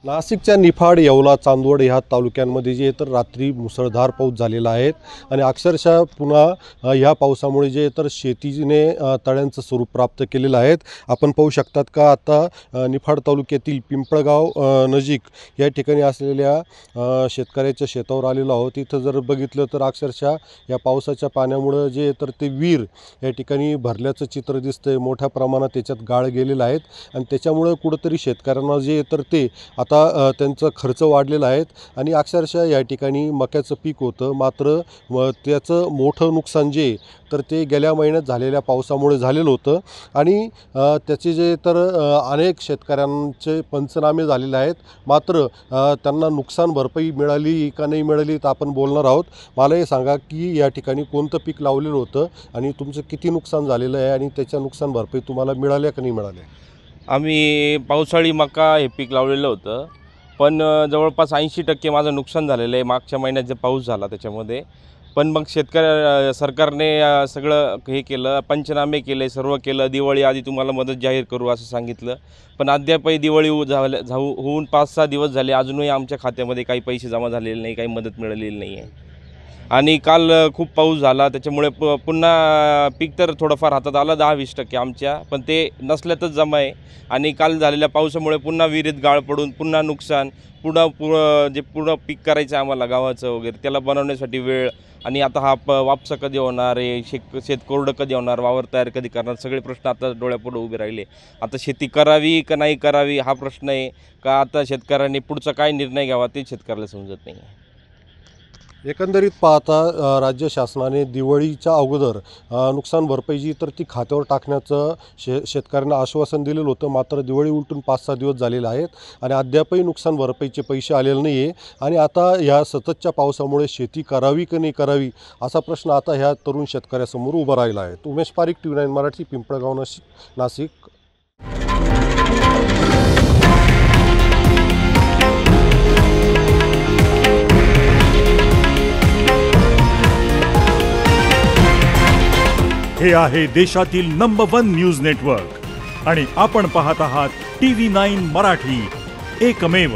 नाशिकच्या निफाड, येवला, चांदवड ह्या तालुक्यांमध्ये जे तर रात्री मुसळधार पाऊस झालेला आहे आणि अक्षरशः पुन्हा ह्या पावसामुळे जे तर शेतीने तळ्यांचं स्वरूप प्राप्त केलेलं आहे। आपण पाहू शकतात का आता निफाड तालुक्यातील पिंपळगाव नजीक या ठिकाणी असलेल्या शेतकऱ्याच्या शेतावर आलेलो आहोत। इथं जर बघितलं तर अक्षरशः या पावसाच्या पाण्यामुळे जे तर ते विहीर या ठिकाणी भरल्याचं चित्र दिसतंय। मोठ्या प्रमाणात त्याच्यात गाळ गेलेला आहे आणि त्याच्यामुळे कुठेतरी शेतकऱ्यांना जे तर ते आता त्यांचा खर्च वाढलेला आहे आणि अक्षरशः या ठिकाणी मक्याचं पीक होतं, मात्र त्याचं मोठं नुकसान जे तर ते गेल्या महिन्यात झालेल्या पावसामुळे झालेलं होतं आणि त्याचे जे तर अनेक शेतकऱ्यांचे पंचनामे झालेले आहेत, मात्र त्यांना नुकसान भरपाई मिळाली का नाही मिळाली तर आपण बोलणार आहोत। मला हे सांगा की या ठिकाणी कोणतं पीक लावलेलं होतं आणि तुमचं किती नुकसान झालेलं आहे आणि त्याच्या नुकसान भरपाई तुम्हाला मिळाल्या का नाही मिळाल्या? आम्ही पावसाळी मका हे पीक लावलेलं होतं, पण जवळपास 80% माझं नुकसान झालेलं आहे मागच्या महिन्यात जे पाऊस झाला त्याच्यामध्ये। पण मग सरकारने सगळं हे केलं, पंचनामे केले, सर्व केलं। दिवाळी आधी तुम्हाला मदत जाहीर करू असं सांगितलं, पण अद्यापही दिवाळी होऊन 5-6 दिवस झाले, अजूनही आमच्या खात्यामध्ये काही पैसे जमा झालेले नाही, काही मदत मिळालेली नाही आहे। आणि काल खूप पाऊस झाला, त्याच्यामुळे पुन्हा पीक तर थोडंफार हातात आलं 10-20% आमच्या, पण ते नसल्यातच जमा आहे। आणि काल झालेल्या पावसामुळे पुन्हा विहिरीत गाळ पडून पुन्हा नुकसान, पुढं पीक करायचं आम्हाला गावाचं वगैरे, त्याला बनवण्यासाठी वेळ। आणि आता हा वापसा कधी होणार आहे, शेत कोरडं कधी होणार, वावर तयार कधी करणार, सगळे प्रश्न आता डोळ्यापुढे उभे राहिले। आता शेती करावी का नाही करावी हा प्रश्न आहे का, आता शेतकऱ्यांनी पुढचा काय निर्णय घ्यावा ते शेतकऱ्याला समजत नाही आहे। एकंदरीत पाहता राज्य शासनाने दिवाळीच्या अगोदर नुकसान भरपाईची तर ती खात्यावर टाकण्याचं शेतकऱ्यांना आश्वासन दिलेलं होतं, मात्र दिवाळी उलटून 5-6 दिवस झालेले आहेत आणि अद्यापही नुकसान भरपाईचे पैसे आलेले नाही आहे। आणि आता ह्या सततच्या पावसामुळे शेती करावी की नाही करावी असा प्रश्न आता ह्या तरुण शेतकऱ्यासमोर उभा राहिला आहे। उमेश पारिक, TV9 मराठी, पिंपळगाव, नाशिक। हे आहे देशातील नंबर 1 न्यूज नेटवर्क आणि आपण पाहत आहात TV9 मराठी, एकमेव।